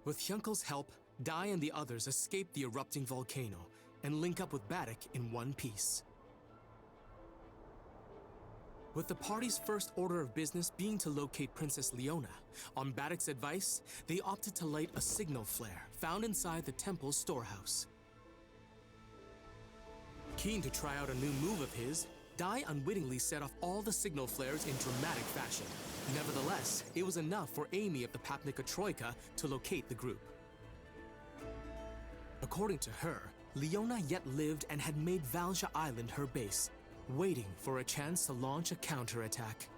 With Hyunkel's help, Dai and the others escape the erupting volcano and link up with Baddock in one piece. With the party's first order of business being to locate Princess Leona, on Baddock's advice, they opted to light a signal flare found inside the temple's storehouse. Keen to try out a new move of his, Dai unwittingly set off all the signal flares in dramatic fashion. Nevertheless, it was enough for Amy of the Papnica Troika to locate the group. According to her, Leona yet lived and had made Valja Island her base, waiting for a chance to launch a counterattack.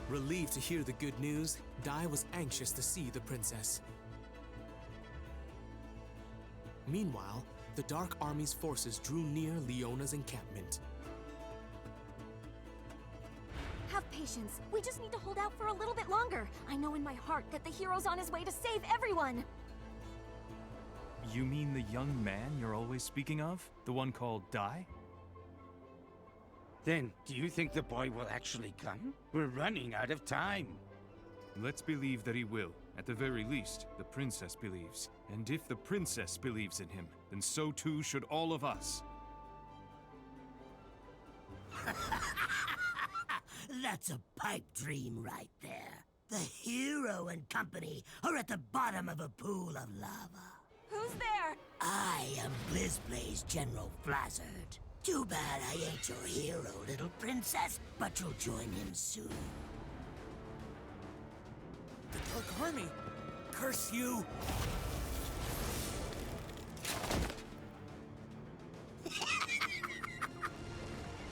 Relieved to hear the good news, Dai was anxious to see the princess. Meanwhile, the Dark Army's forces drew near Leona's encampment. Have patience. We just need to hold out for a little bit longer. I know in my heart that the hero's on his way to save everyone. You mean the young man you're always speaking of? The one called Dai? Then, do you think the boy will actually come? We're running out of time. Let's believe that he will. At the very least, the princess believes. And if the princess believes in him, then so too should all of us. That's a pipe dream right there. The hero and company are at the bottom of a pool of lava. Who's there? I am BlizzBlaze General Flazzard. Too bad I ain't your hero, little princess, but you'll join him soon. The Dark Army! Curse you!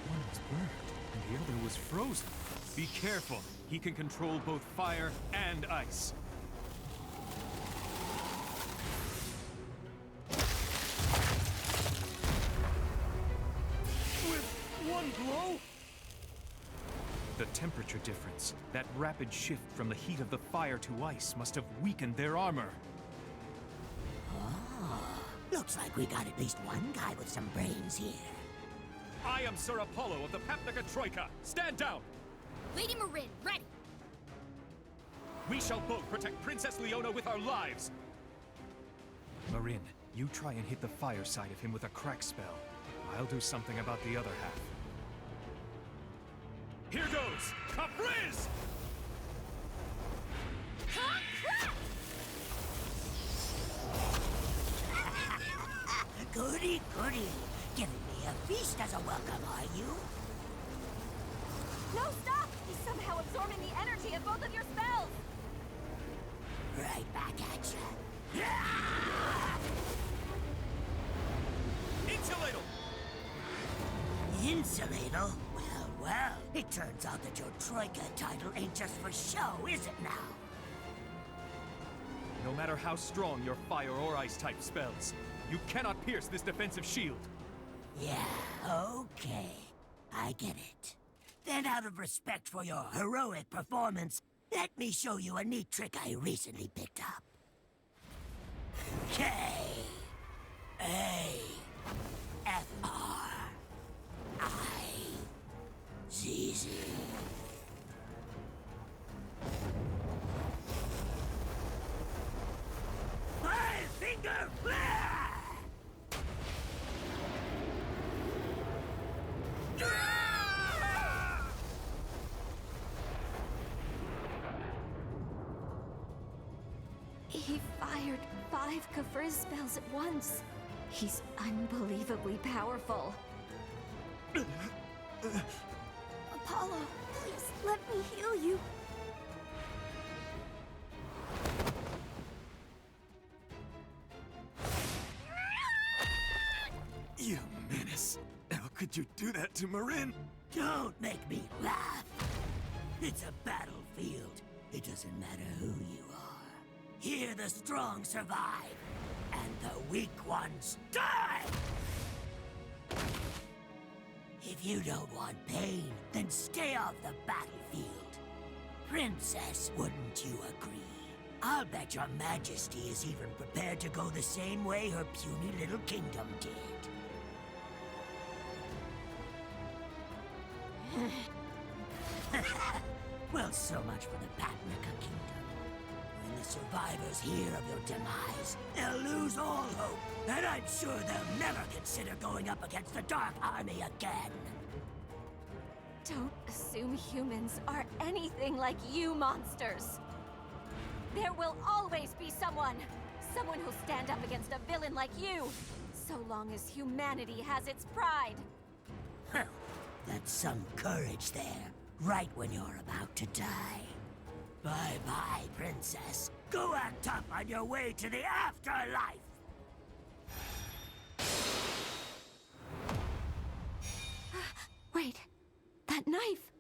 One was burned, and the other was frozen. Be careful. He can control both fire and ice. One blow? The temperature difference, that rapid shift from the heat of the fire to ice must have weakened their armor. Ah, looks like we got at least one guy with some brains here. I am Sir Apollo of the Papnica Troika. Stand down! Lady Marin, ready! We shall both protect Princess Leona with our lives! Marin, you try and hit the fire side of him with a crack spell. I'll do something about the other half. Here goes! Capriz! Goody, goody. Giving me a feast as a welcome, are you? No, stop! He's somehow absorbing the energy of both of your spells! Right back at you. Insulator! Insulator? Well, well. It turns out that your Troika title ain't just for show, is it now? No matter how strong your fire or ice type spells, you cannot pierce this defensive shield. Yeah, okay. I get it. Then out of respect for your heroic performance, let me show you a neat trick I recently picked up. K-A-F-R-I-Z-Z. Five-finger flare! He fired 5 Kafriz spells at once. He's unbelievably powerful. Apollo, please let me heal you. You menace. How could you do that to Marin? Don't make me laugh. It's a battlefield. It doesn't matter who you are. Here the strong survive, and the weak ones die! If you don't want pain, then stay off the battlefield. Princess, wouldn't you agree? I'll bet your majesty is even prepared to go the same way her puny little kingdom did. Well, so much for the Papnica Kingdom. survivors hear of your demise, they'll lose all hope, and I'm sure they'll never consider going up against the Dark Army again. Don't assume humans are anything like you monsters. There will always be someone who'll stand up against a villain like you, so long as humanity has its pride. Huh. That's some courage there, right when you're about to die. Bye-bye, princess. Go act up on your way to the afterlife! Wait, that knife!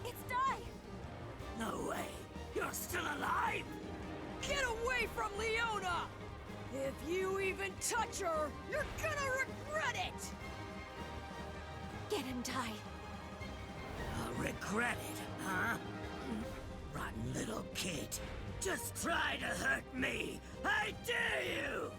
It's Dai! No way! You're still alive? Get away from Leona! If you even touch her, you're gonna regret it! Get him, Dai. I'll regret it, huh? Rotten little kid. Just try to hurt me! I dare you!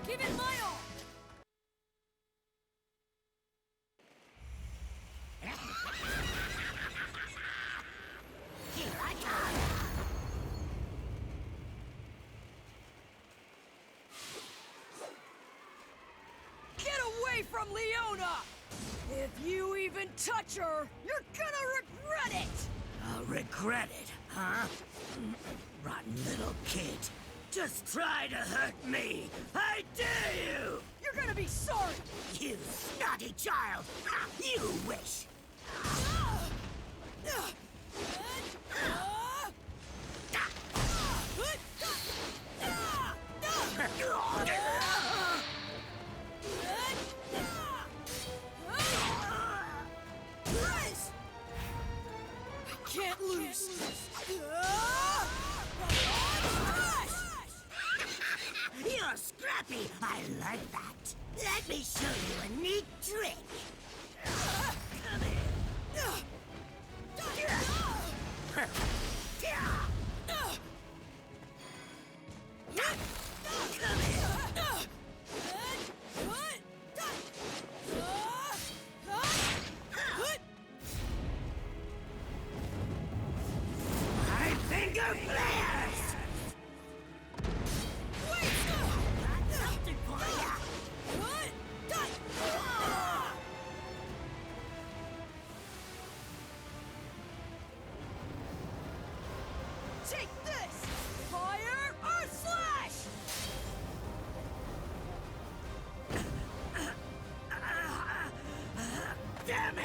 Give it my all! Here I come! Get away from Leona! If you even touch her, you're gonna regret it! I'll regret it, huh? Rotten little kid. Just try to hurt me! I dare you! You're gonna be sorry! You snotty child! Ha, you wish! Chris! I can't lose! You're scrappy! I like that! Let me show you a neat trick! Come here! Come here! My finger flares! Got something for ya! Take this! Fire Earth Slash! Damn it!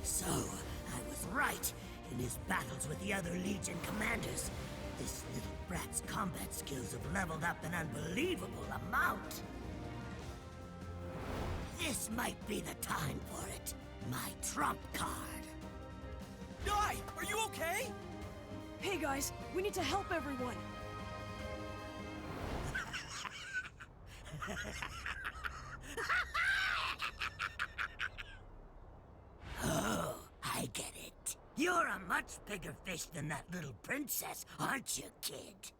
So, I was right. In his battles with the other Legion commanders, this little brat's combat skills have leveled up an unbelievable amount. This might be the time for it. My trump card. Dai, are you okay? Hey guys, we need to help everyone. Oh, I get it. You're a much bigger fish than that little princess, aren't you, kid?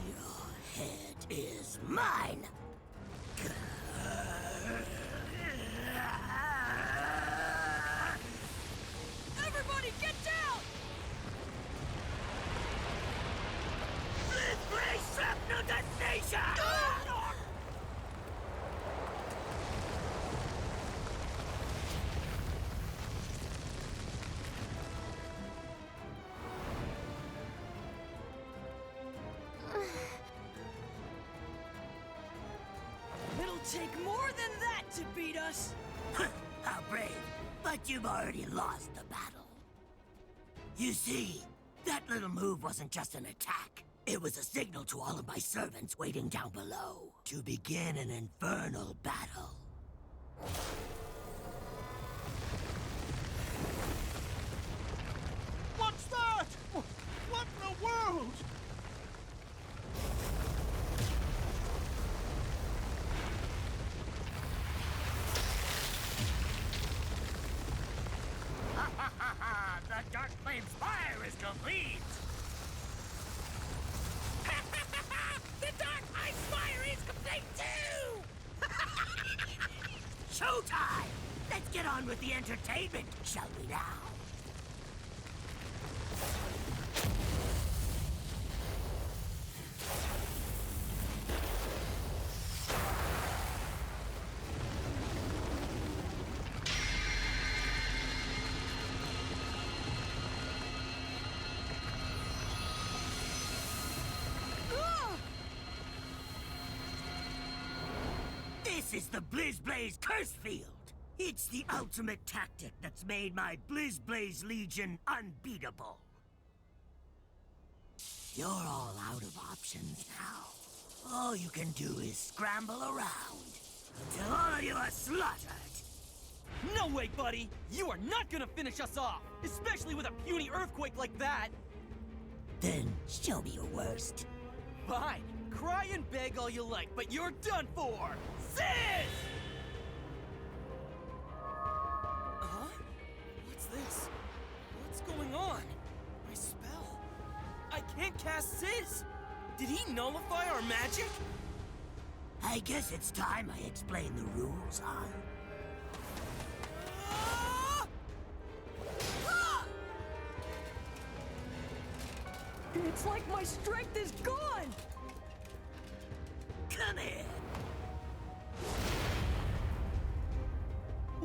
Your head is mine! Everybody get down! Let's play shrapnel detonation! It'll take more than that to beat us! How brave, but you've already lost the battle. You see, that little move wasn't just an attack. It was a signal to all of my servants waiting down below to begin an infernal battle. world! The Dark Flame Spire is complete! The Dark Ice Spire is complete too! Showtime! Let's get on with the entertainment, shall we now? This is the BlizzBlaze Curse Field. It's the ultimate tactic that's made my BlizzBlaze Legion unbeatable. You're all out of options now. All you can do is scramble around until all of you are slaughtered. No way, buddy! You are not gonna finish us off! Especially with a puny earthquake like that! Then show me your worst. Fine! Cry and beg all you like, but you're done for! Sis! Huh? What's this? What's going on? My spell? I can't cast Sis! Did he nullify our magic? I guess it's time I explain the rules, huh? Ah! Ah! It's like my strength is gone! Come here!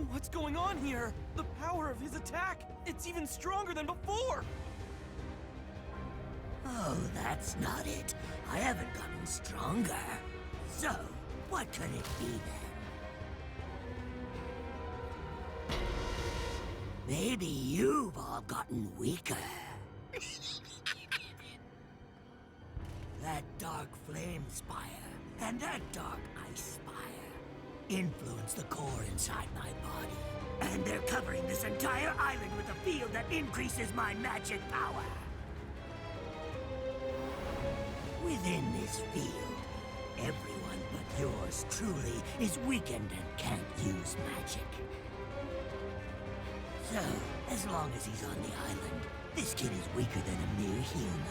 What's going on here? The power of his attack, it's even stronger than before! Oh, that's not it. I haven't gotten stronger. So, what could it be then? Maybe you've all gotten weaker. That dark flame spire and that dark ice spire influence the core inside my body. And they're covering this entire island with a field that increases my magic power. Within this field, everyone but yours truly is weakened and can't use magic. So, as long as he's on the island, this kid is weaker than a mere human.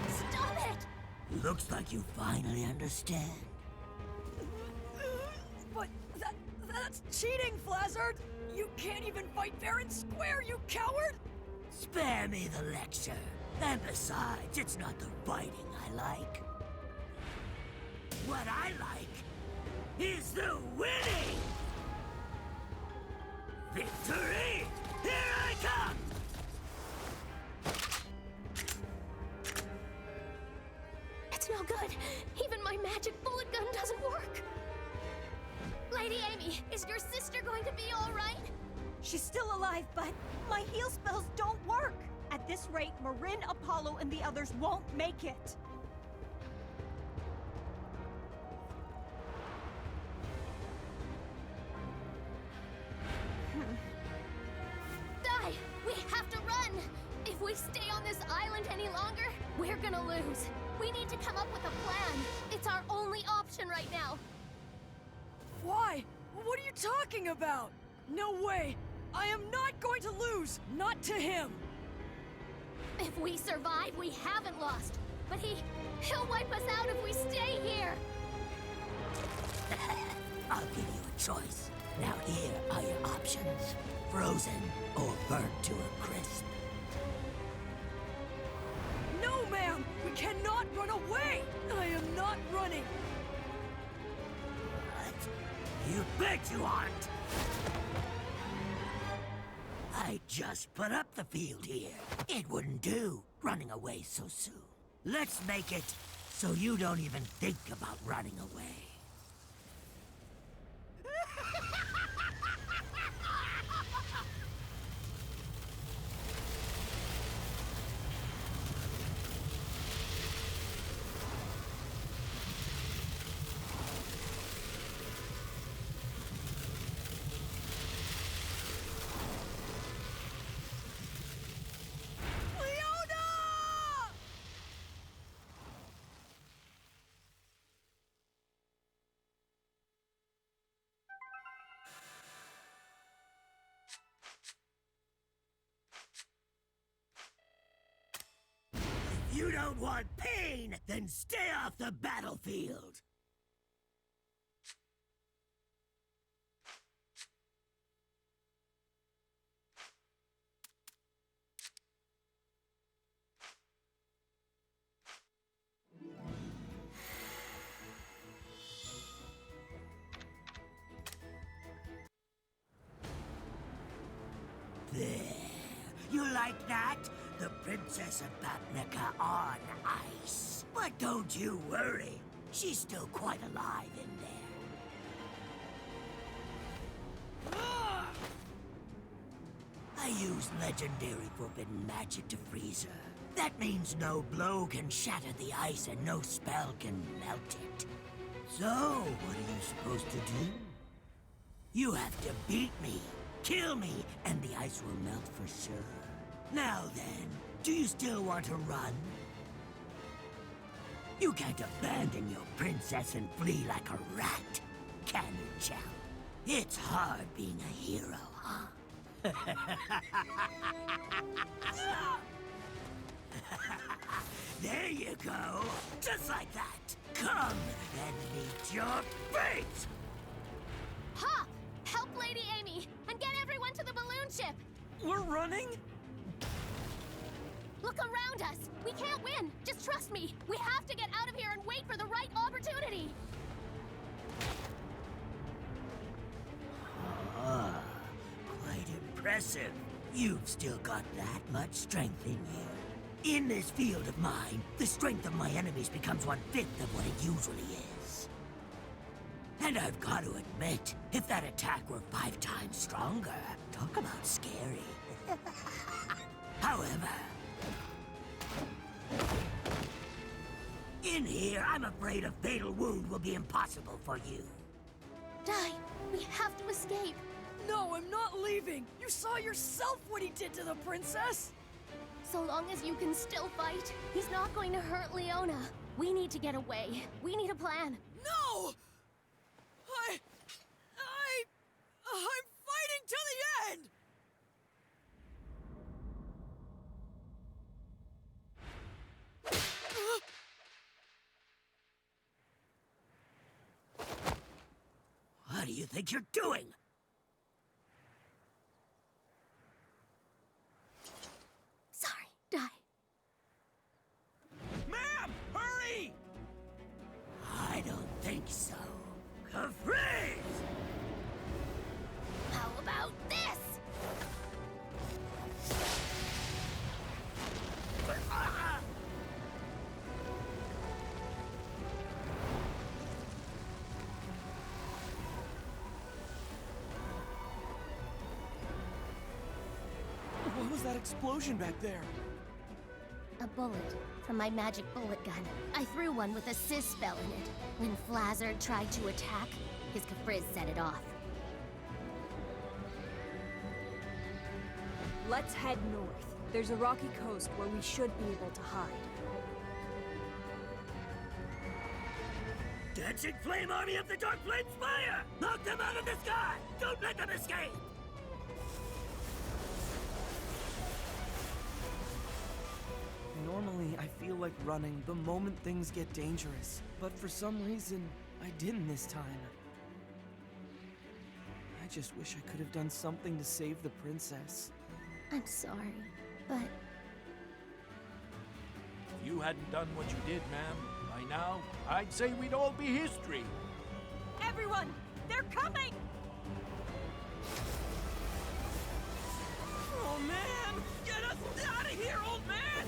Stop it! Looks like you finally understand. But that's cheating, Flazzard! You can't even fight fair and square, you coward! Spare me the lecture. And besides, it's not the fighting I like. What I like is the winning! Victory! Here I come! It's no good. Even my magic bullet gun doesn't work. Lady Amy, is your sister going to be all right? She's still alive, but my heal spells don't work. At this rate, Marin, Apollo, and the others won't make it. Die! We have to run! If we stay on this island any longer, we're gonna lose. We need to come up with a plan. It's our only option right now. Why? What are you talking about? No way! I am not going to lose! Not to him! If we survive, we haven't lost. But he'll wipe us out if we stay here. I'll give you a choice. Now here are your options. Frozen or burnt to a crisp. No, ma'am! We cannot run away! I am not running! What? You bet you aren't! I just put up the field here. It wouldn't do, running away so soon. Let's make it so you don't even think about running away. don't want pain, then stay off the battlefield. There. You like that? The Princess of Papnica on ice. But don't you worry. She's still quite alive in there. I use legendary forbidden magic to freeze her. That means no blow can shatter the ice and no spell can melt it. So, what are you supposed to do? You have to beat me, kill me, and the ice will melt for sure. Now then, do you still want to run? You can't abandon your princess and flee like a rat, can you, champ? It's hard being a hero, huh? There you go, just like that. Come and meet your fate! Hop! Help Lady Amy, and get everyone to the balloon ship! We're running? Look around us! We can't win! Just trust me! We have to get out of here and wait for the right opportunity! Ah, quite impressive. You've still got that much strength in you. In this field of mine, the strength of my enemies becomes 1/5 of what it usually is. And I've got to admit, if that attack were 5 times stronger, talk about scary. However, in here, I'm afraid a fatal wound will be impossible for you. Die! We have to escape! No, I'm not leaving! You saw yourself what he did to the princess! So long as you can still fight, he's not going to hurt Leona. We need to get away. We need a plan. No! I'm fighting to the end! What do you think you're doing? Sorry, Die. Ma'am! Hurry! I don't think so. Freeze! How about this? What was that explosion back there? A bullet from my magic bullet gun. I threw one with a Sis spell in it. When Flazard tried to attack, his Capriz set it off. Let's head north. There's a rocky coast where we should be able to hide. Dancing flame army of the Dark Flame Spire! Knock them out of the sky! Don't let them escape! Normally, I feel like running the moment things get dangerous. But for some reason, I didn't this time. I just wish I could have done something to save the princess. I'm sorry, but If you hadn't done what you did, ma'am, by now, I'd say we'd all be history. Everyone! They're coming! Oh man! Get us out of here, old man!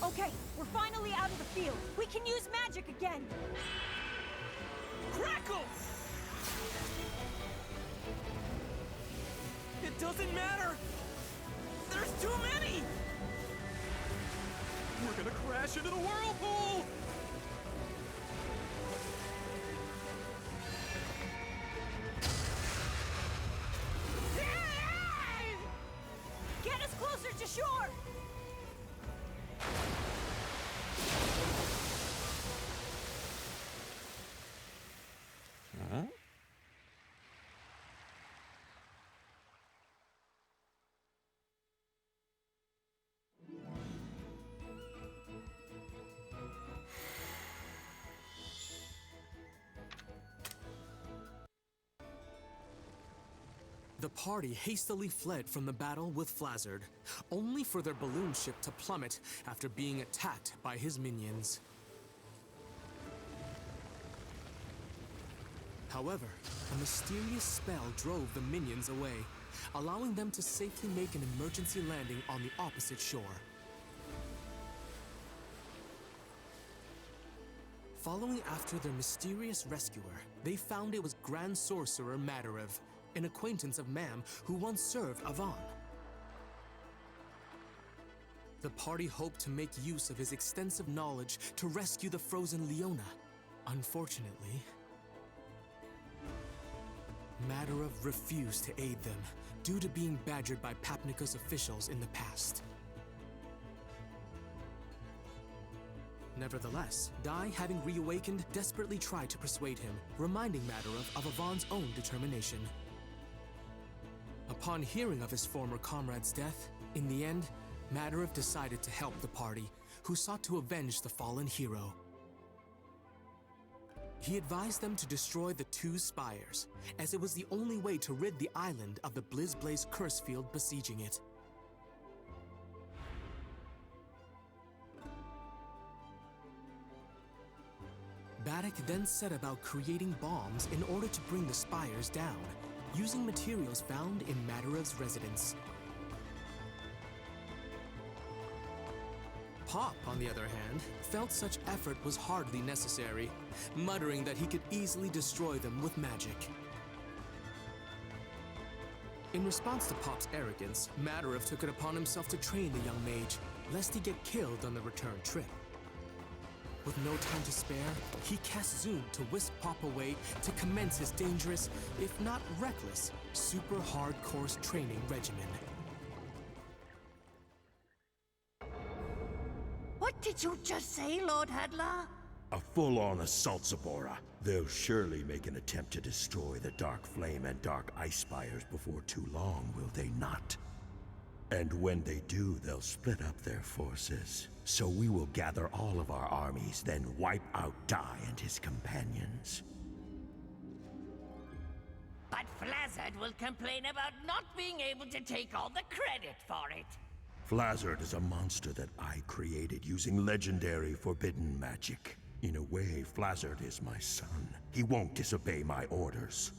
Okay, we're finally out of the field. We can use magic again. Crackle! It doesn't matter! There's too many! We're gonna crash into the whirlpool! Get us closer to shore! The party hastily fled from the battle with Flazzard, only for their balloon ship to plummet after being attacked by his minions. However, a mysterious spell drove the minions away, allowing them to safely make an emergency landing on the opposite shore. Following after their mysterious rescuer, they found it was Grand Sorcerer Madarev, an acquaintance of Mam who once served Avan. The party hoped to make use of his extensive knowledge to rescue the frozen Leona. Unfortunately, Madarev refused to aid them due to being badgered by Papnica's officials in the past. Nevertheless, Dai, having reawakened, desperately tried to persuade him, reminding Madarev of Avan's own determination. Upon hearing of his former comrade's death, in the end, Madarev decided to help the party, who sought to avenge the fallen hero. He advised them to destroy the two spires, as it was the only way to rid the island of the Blizzblaze curse field besieging it. Baddock then set about creating bombs in order to bring the spires down, using materials found in Madarev's residence. Pop, on the other hand, felt such effort was hardly necessary, muttering that he could easily destroy them with magic. In response to Pop's arrogance, Madarev took it upon himself to train the young mage, lest he get killed on the return trip. With no time to spare, he cast Zoom to whisk Pop away to commence his dangerous, if not reckless, super hard course training regimen. What did you just say, Lord Hadlar? A full-on assault, Zabora. They'll surely make an attempt to destroy the Dark Flame and Dark Ice Spires before too long, will they not? And when they do, they'll split up their forces. So we will gather all of our armies, then wipe out Dai and his companions. But Flazzard will complain about not being able to take all the credit for it. Flazzard is a monster that I created using legendary forbidden magic. In a way, Flazzard is my son. He won't disobey my orders.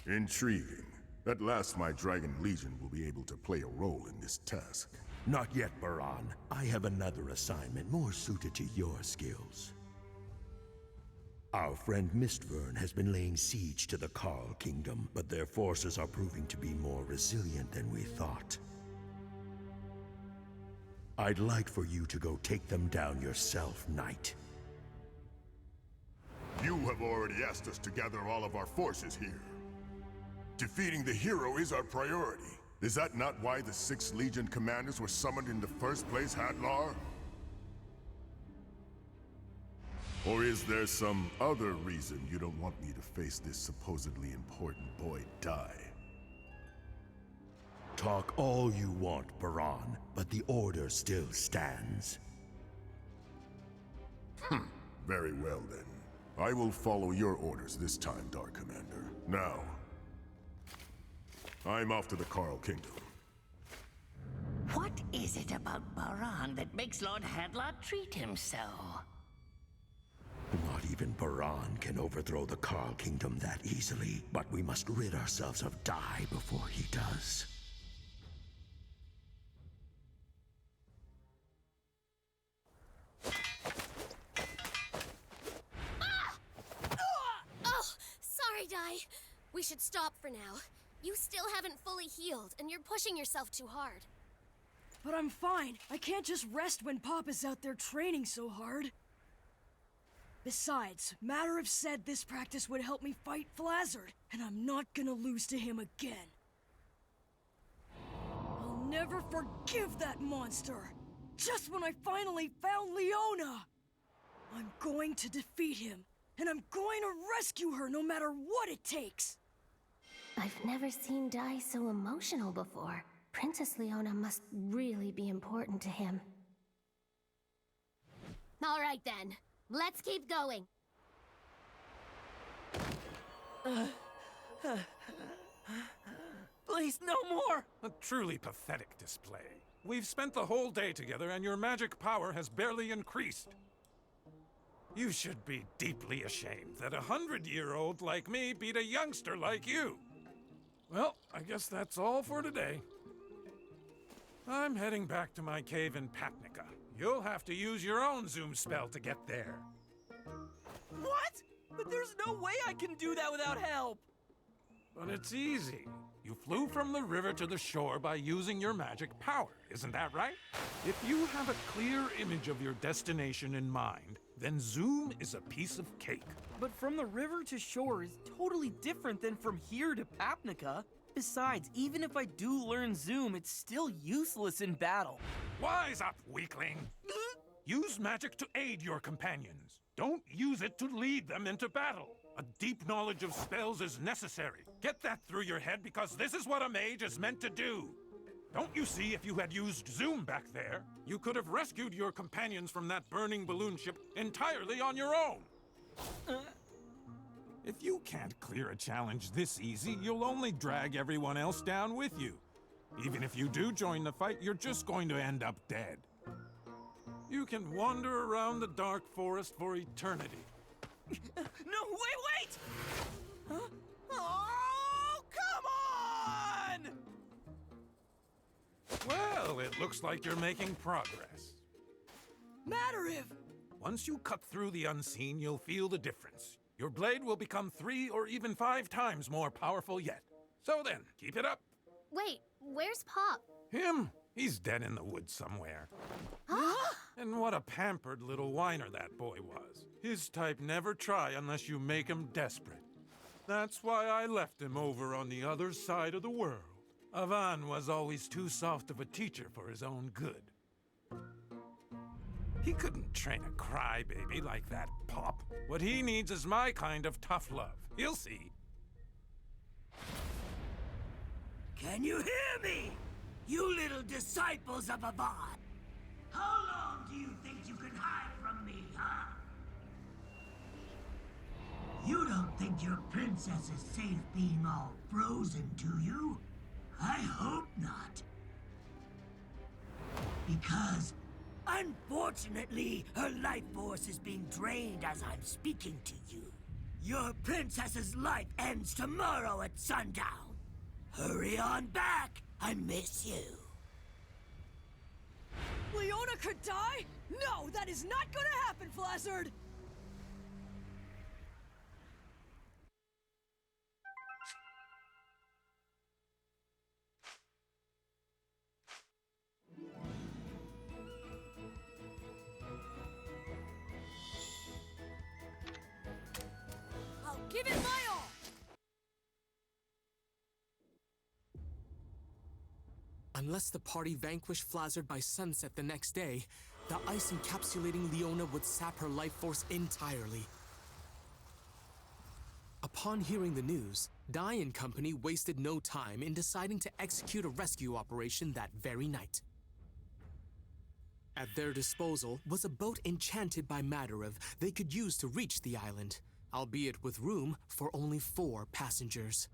Intriguing. At last my Dragon Legion will be able to play a role in this task. Not yet, Baran. I have another assignment more suited to your skills. Our friend Mistvern has been laying siege to the Carl Kingdom, but their forces are proving to be more resilient than we thought. I'd like for you to go take them down yourself, Knight. You have already asked us to gather all of our forces here. Defeating the hero is our priority. Is that not why the 6th Legion commanders were summoned in the first place, Hadlar? Or is there some other reason you don't want me to face this supposedly important boy Dai? Talk all you want, Baran, but the order still stands. Very well then. I will follow your orders this time, Dark Commander. Now, I'm off to the Carl Kingdom. What is it about Baran that makes Lord Hadlar treat him so? Not even Baran can overthrow the Carl Kingdom that easily, but we must rid ourselves of Dai before he does. Oh, sorry, Dai. We should stop for now. You still haven't fully healed, and you're pushing yourself too hard. But I'm fine. I can't just rest when Pop is out there training so hard. Besides, Madarev said this practice would help me fight Flazzard, and I'm not gonna lose to him again. I'll never forgive that monster! Just when I finally found Leona! I'm going to defeat him, and I'm going to rescue her no matter what it takes! I've never seen Dai so emotional before. Princess Leona must really be important to him. All right then, let's keep going. Please, no more! A truly pathetic display. We've spent the whole day together and your magic power has barely increased. You should be deeply ashamed that a 100-year-old like me beat a youngster like you. Well, I guess that's all for today. I'm heading back to my cave in Patnica. You'll have to use your own zoom spell to get there. What? But there's no way I can do that without help! But it's easy. You flew from the river to the shore by using your magic power, isn't that right? If you have a clear image of your destination in mind, then zoom is a piece of cake. But from the river to shore is totally different than from here to Papnica. Besides, even if I do learn zoom, it's still useless in battle. Wise up, weakling! Use magic to aid your companions. Don't use it to lead them into battle. A deep knowledge of spells is necessary. Get that through your head because this is what a mage is meant to do. Don't you see, if you had used zoom back there, you could have rescued your companions from that burning balloon ship entirely on your own. If you can't clear a challenge this easy, you'll only drag everyone else down with you. Even if you do join the fight, you're just going to end up dead. You can wander around the dark forest for eternity. No, wait! Huh? Oh, come on! Well, it looks like you're making progress. Matter if... Once you cut through the unseen, you'll feel the difference. Your blade will become 3 or even 5 times more powerful yet. So then, keep it up. Wait, where's Pop? Him? He's dead in the woods somewhere. And what a pampered little whiner that boy was. His type never try unless you make him desperate. That's why I left him over on the other side of the world. Avan was always too soft of a teacher for his own good. He couldn't train a crybaby like that Pop. What he needs is my kind of tough love. He'll see. Can you hear me? You little disciples of Avan! How long do you think you can hide from me, huh? You don't think your princess is safe being all frozen, do you? I hope not. Because, unfortunately, her life force is being drained as I'm speaking to you. Your princess's life ends tomorrow at sundown. Hurry on back! I miss you. Leona could die? No, that is not gonna happen, Flazzard! I'll give it my all! Unless the party vanquished Flazzard by sunset the next day, the ice encapsulating Leona would sap her life force entirely. Upon hearing the news, Dai and company wasted no time in deciding to execute a rescue operation that very night. At their disposal was a boat enchanted by Madarev they could use to reach the island, albeit with room for only 4 passengers.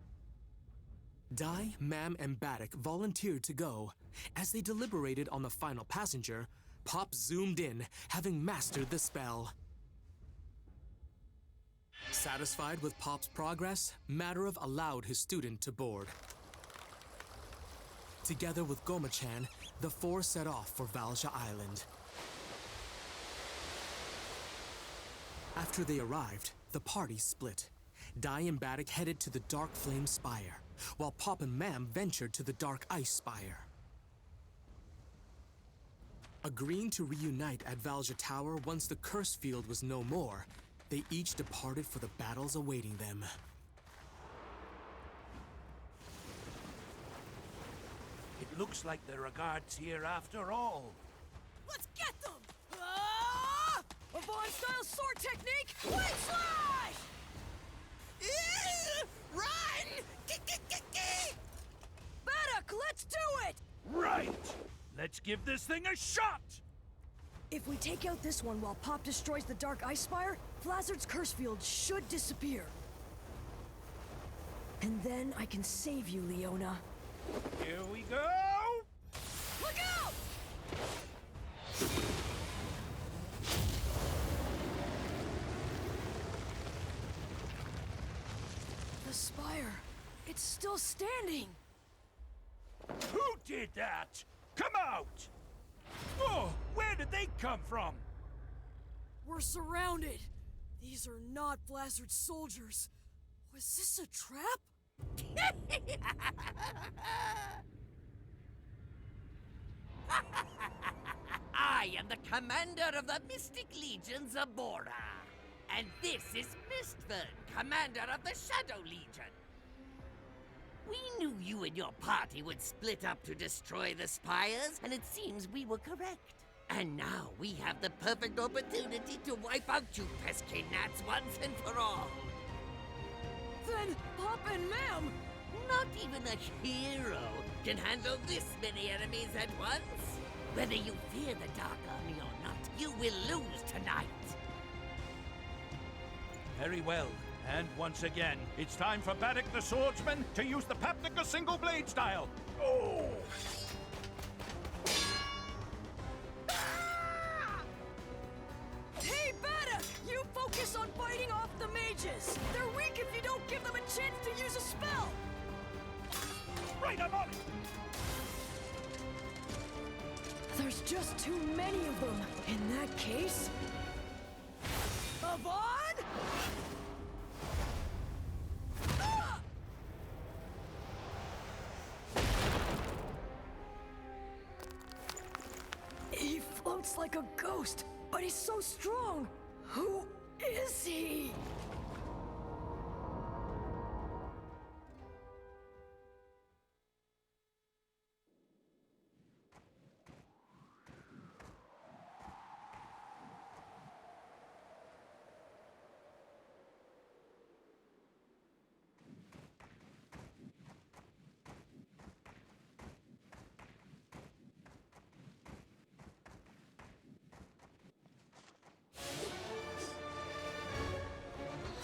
Dai, Mam, and Baddock volunteered to go. As they deliberated on the final passenger, Pop zoomed in, having mastered the spell. Satisfied with Pop's progress, Madarev allowed his student to board. Together with Goma-chan, the 4 set off for Valja Island. After they arrived, the party split. Dai and Baddock headed to the Dark Flame Spire, while Pop and Mam ventured to the Dark Ice Spire. Agreeing to reunite at Valja Tower once the curse field was no more, they each departed for the battles awaiting them. It looks like there are guards here after all. Let's get them! Ah! Avan-style sword technique! Blade slash! Run! Baddock, let's do it! Right! Let's give this thing a shot! If we take out this one while Pop destroys the Dark Ice Spire, Flazzard's curse field should disappear. And then I can save you, Leona. Here we go! Look out! The spire, it's still standing. Who did that? Come out! Oh, where did they come from? We're surrounded. These are not Blazzard's soldiers. Was this a trap? I am the commander of the Mystic Legions of Bora. And this is Mistburn, commander of the Shadow Legion. We knew you and your party would split up to destroy the spires, and it seems we were correct. And now we have the perfect opportunity to wipe out you pesky gnats once and for all. Then, Pop and Ma'am! Not even a hero can handle this many enemies at once. Whether you fear the Dark Army or not, you will lose tonight. Very well. And once again, it's time for Baddock the Swordsman to use the Papnica single blade style. Oh! Hey, Baddock! You focus on fighting off the mages! They're weak if you don't give them a chance to use a spell! Right, I'm on it! There's just too many of them. In that case... Avan? Ah! He floats like a ghost, but he's so strong. Who is he?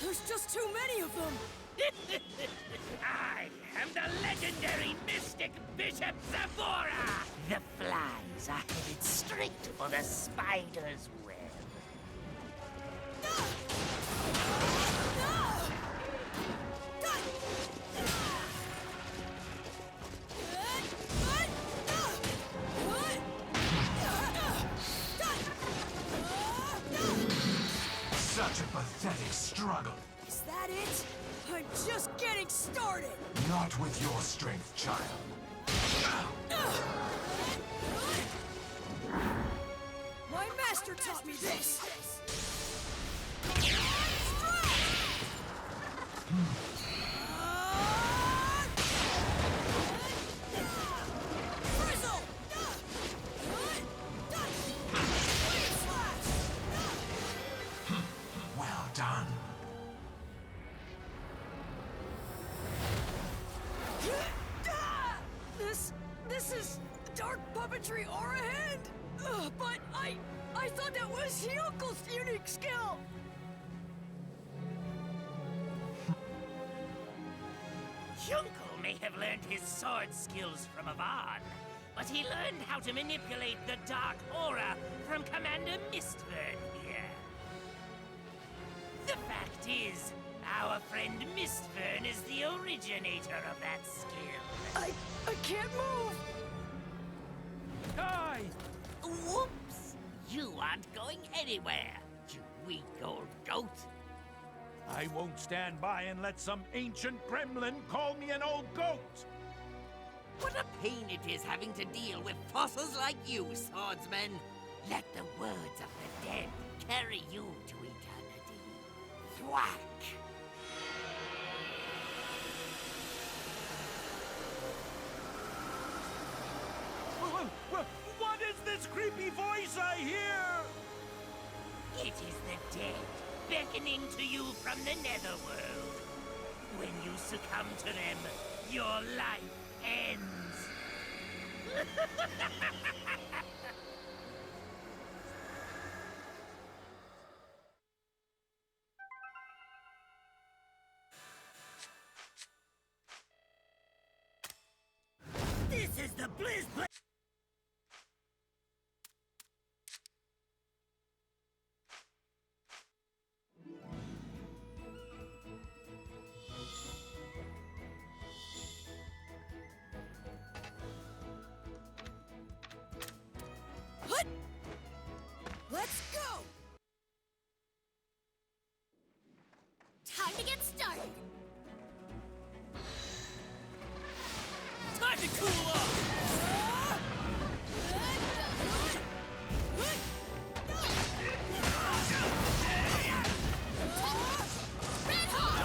There's just too many of them! I am the legendary mystic Bishop Zavora! The flies are headed straight for the spider's web. Such a pathetic struggle. Is that it? I'm just getting started! Not with your strength, child. My master taught me this! Well done. This is dark puppetry aura hand? But I thought that was Hyoko's unique skill! Hyunko may have learned his sword skills from Avan, but he learned how to manipulate the dark aura from Commander Mistburn here. The fact is, our friend Mistburn is the originator of that skill. I can't move! Die! Whoops! You aren't going anywhere, you weak old goat. I won't stand by and let some ancient gremlin call me an old goat! What a pain it is having to deal with fossils like you, swordsman. Let the words of the dead carry you to eternity. Thwack! What is this creepy voice I hear? It is the dead beckoning to you from the netherworld. When you succumb to them, your life ends. Please, please! Let's go! Time to get started! Time to cool off! Red Hawk!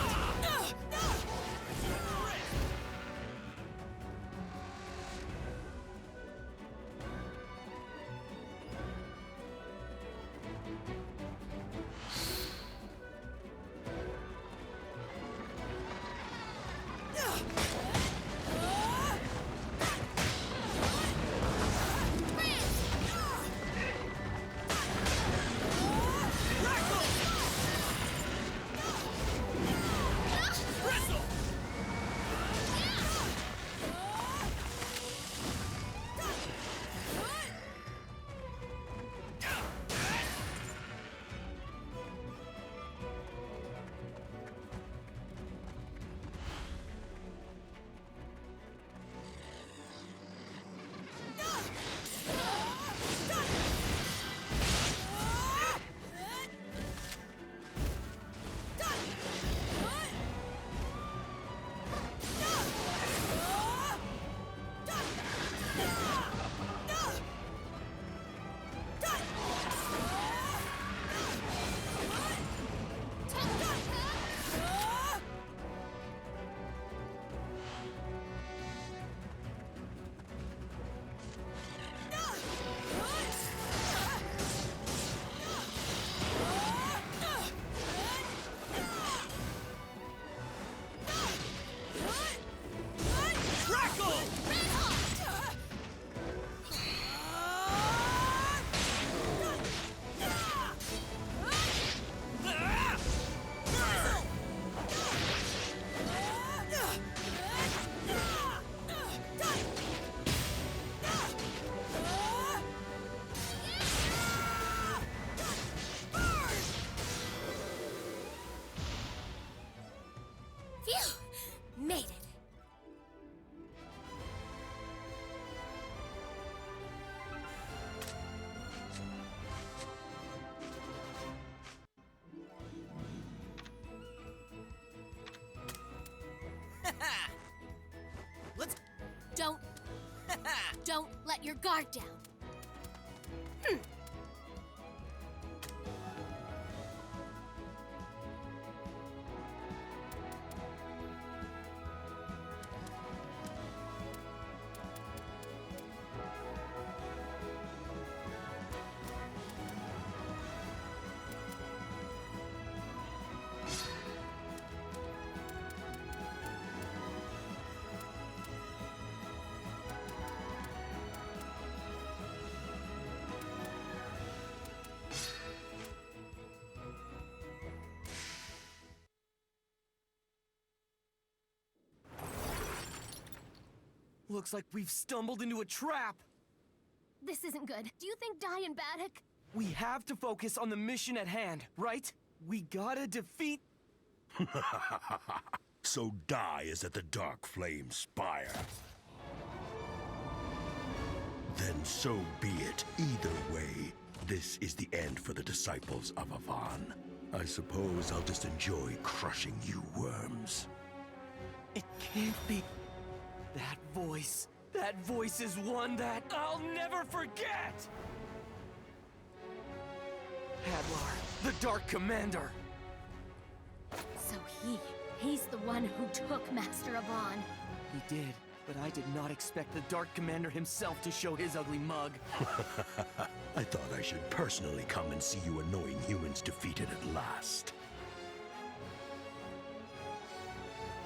Phew! Made it! Let's... Don't let your guard down. Looks like we've stumbled into a trap. This isn't good. Do you think Dai and Baddock? We have to focus on the mission at hand, right? We gotta defeat... So Dai is at the Dark Flame Spire. Then so be it. Either way, this is the end for the Disciples of Avan. I suppose I'll just enjoy crushing you worms. It can't be... That voice is one that I'll never forget! Hadlar, the Dark Commander! So he's the one who took Master Avan. He did, but I did not expect the Dark Commander himself to show his ugly mug. I thought I should personally come and see you annoying humans defeated at last.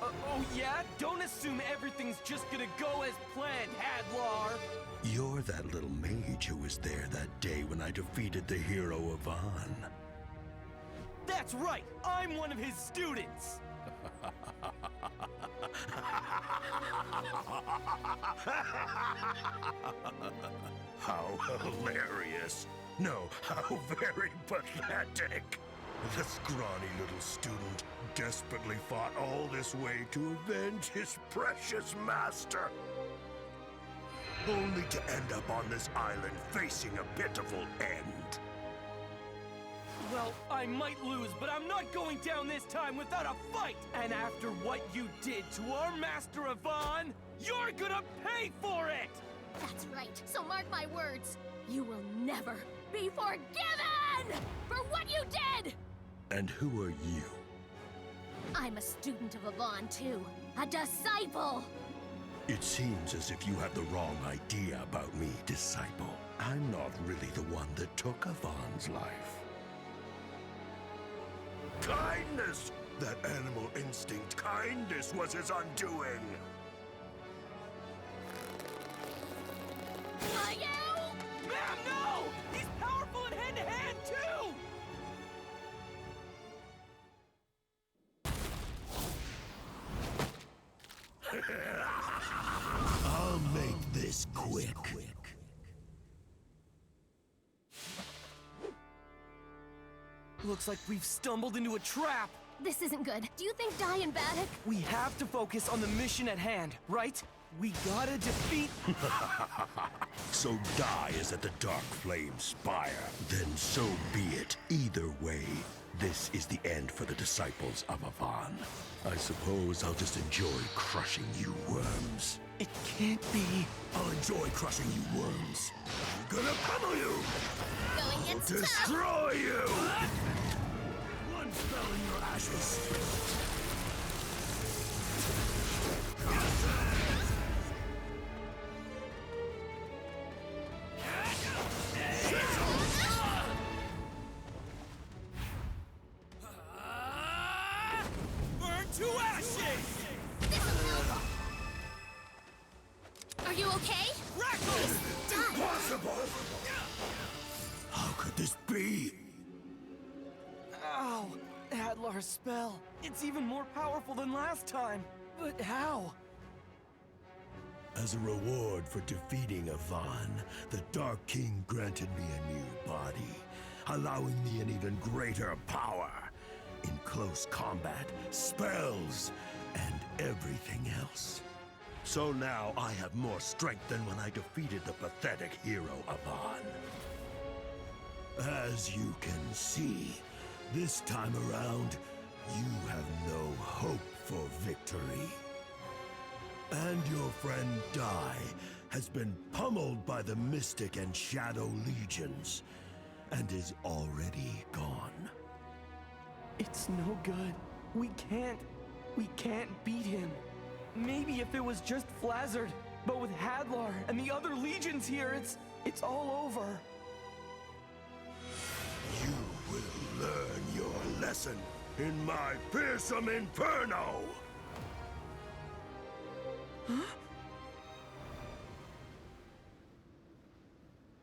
Oh yeah? Don't assume everything's just gonna go as planned, Hadlar! You're that little mage who was there that day when I defeated the hero Avan. That's right! I'm one of his students! How hilarious. No, how very pathetic. The scrawny little student desperately fought all this way to avenge his precious master. Only to end up on this island facing a pitiful end. Well, I might lose, but I'm not going down this time without a fight! And after what you did to our Master Avan, you're gonna pay for it! That's right, so mark my words. You will never be forgiven for what you did! And who are you? I'm a student of Avan, too. A disciple! It seems as if you have the wrong idea about me, disciple. I'm not really the one that took Avan's life. Kindness! That animal instinct kindness was his undoing! Ma'am, no! He's powerful in hand-to-hand, too! I'll make this quick. Looks like we've stumbled into a trap. This isn't good. Do you think Dai and Baddock? We have to focus on the mission at hand, right? We gotta defeat... So Dai is at the Dark Flame Spire. Then so be it. Either way, this is the end for the Disciples of Avan. I suppose I'll just enjoy crushing you worms. It can't be. I'll enjoy crushing you worms. I'm gonna pummel you! Going I'll gets tough! destroy you! One spell in your ashes. Burn to ashes! Are you okay? Impossible! How could this be? Ow! Hadlar's spell. It's even more powerful than last time. But how? As a reward for defeating Avan, the Dark King granted me a new body, allowing me an even greater power in close combat, spells, and everything else. So now I have more strength than when I defeated the pathetic hero Avan. As you can see, this time around, you have no hope for victory. And your friend Dai has been pummeled by the Mystic and Shadow Legions, and is already gone. It's no good. We can't beat him. Maybe if it was just Flazzard, but with Hadlar and the other legions here, it's all over. You will learn your lesson in my fearsome inferno! Huh?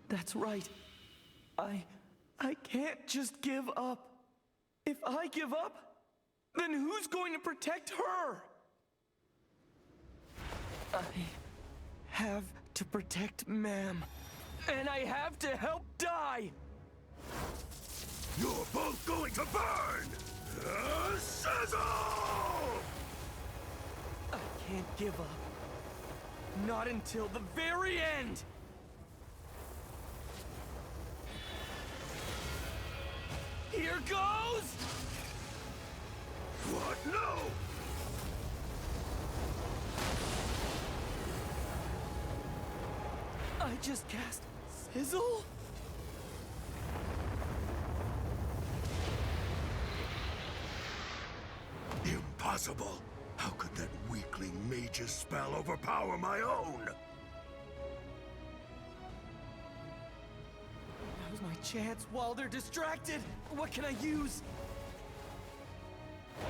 That's right. I can't just give up. If I give up, then who's going to protect her? I have to protect Ma'am. And I have to help Dai! You're both going to burn! Sizzle! I can't give up. Not until the very end! Here goes! What? No! I just cast Sizzle? Impossible! How could that weakling mage's spell overpower my own? Now's my chance while they're distracted! What can I use?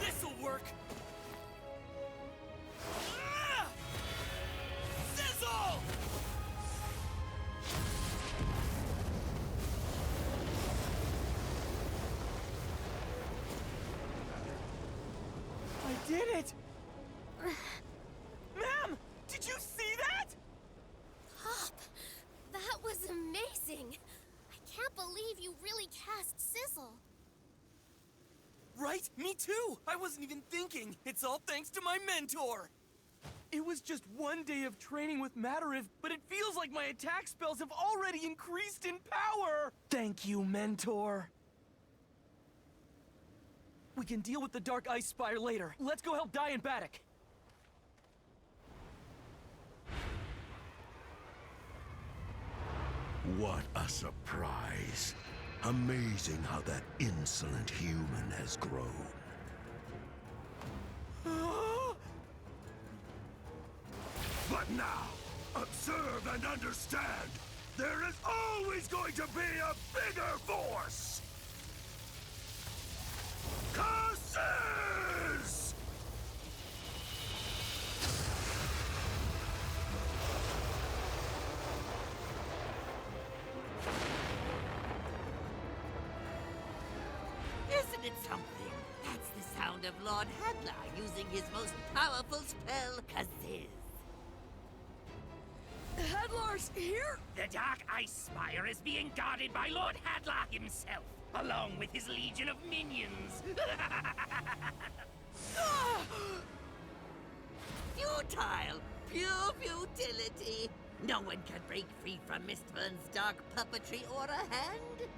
This'll work! Ah! Sizzle! I did it! Ma'am! really cast sizzle. Right? Me too! I wasn't even thinking! It's all thanks to my mentor! It was just one day of training with Matariv, but it feels like my attack spells have already increased in power! Thank you, mentor. We can deal with the Dark Ice Spire later. Let's go help Dai and Baddock. What a surprise. Amazing how that insolent human has grown. But now, observe and understand, there is always going to be a bigger force! Curses! Isn't it something? That's the sound of Lord Hadlar using his most powerful spell, Kaziz. Hadlar's here? The Dark Ice Spire is being guarded by Lord Hadlar himself, along with his legion of minions. Futile! Pure futility! No one can break free from Mistburn's dark puppetry or a hand?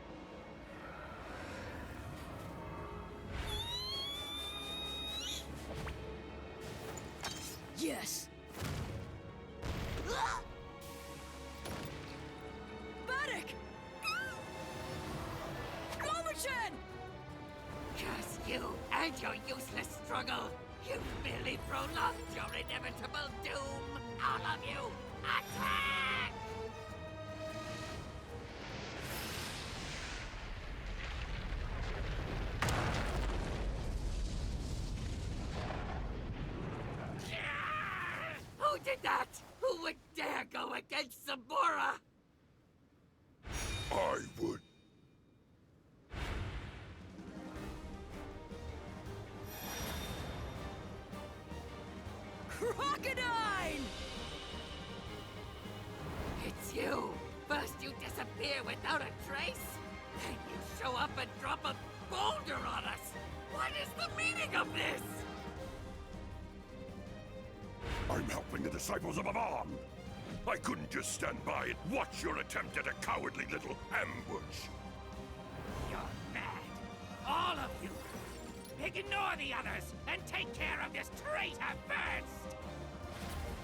Yes. Baddock! Gorbachev! Curse you and your useless struggle! You've merely prolonged your inevitable doom! All of you, attack! Who did that? Who would dare go against Sabora? I would. Crocodile! It's you! First you disappear without a trace, then you show up and drop a boulder on us! What is the meaning of this? I'm helping the Disciples of Avan. I couldn't just stand by and watch your attempt at a cowardly little ambush. You're mad. All of you. Ignore the others and take care of this traitor first!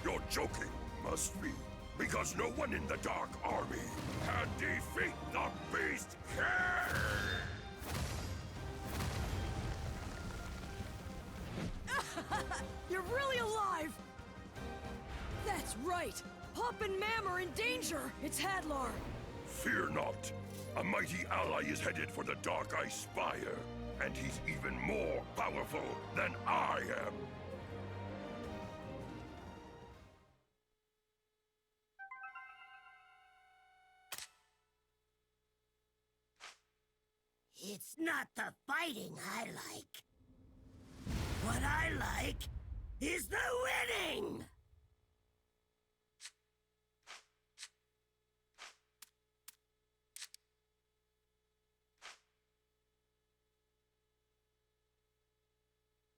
You're joking, must be. Because no one in the Dark Army can defeat the Beast King! You're really alive! That's right! Pop and Mam are in danger! It's Hadlar! Fear not. A mighty ally is headed for the Dark Ice Spire, and he's even more powerful than I am. It's not the fighting I like. What I like is the winning!